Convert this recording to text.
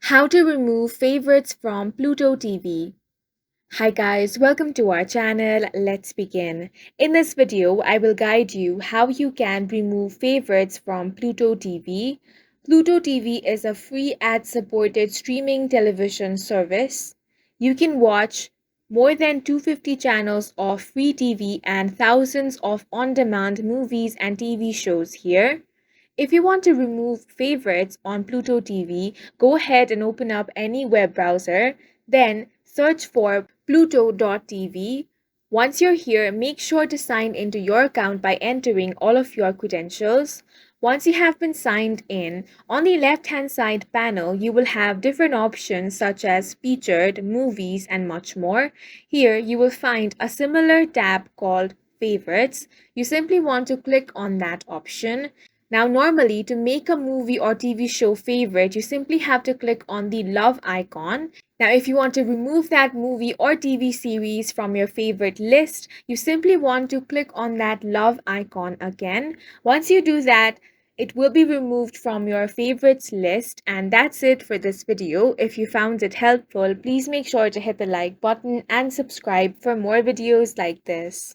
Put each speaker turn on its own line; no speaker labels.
How to remove favorites from Pluto TV. Hi guys, welcome to our channel. Let's begin. In this video, I will guide you how you can remove favorites from Pluto TV. Pluto TV is a free ad-supported streaming television service. You can watch more than 250 channels of free TV and thousands of on-demand movies and TV shows here. If you want to remove favorites on Pluto TV, go ahead and open up any web browser, then search for pluto.tv. Once you're here, make sure to sign into your account by entering all of your credentials. Once you have been signed in, on the left-hand side panel, you will have different options such as featured, movies, and much more. Here, you will find a similar tab called favorites. You simply want to click on that option. Now, normally to make a movie or TV show favorite, you simply have to click on the love icon. Now, if you want to remove that movie or TV series from your favorite list, you simply want to click on that love icon again. Once you do that, it will be removed from your favorites list, and that's it for this video. If you found it helpful, please make sure to hit the like button and subscribe for more videos like this.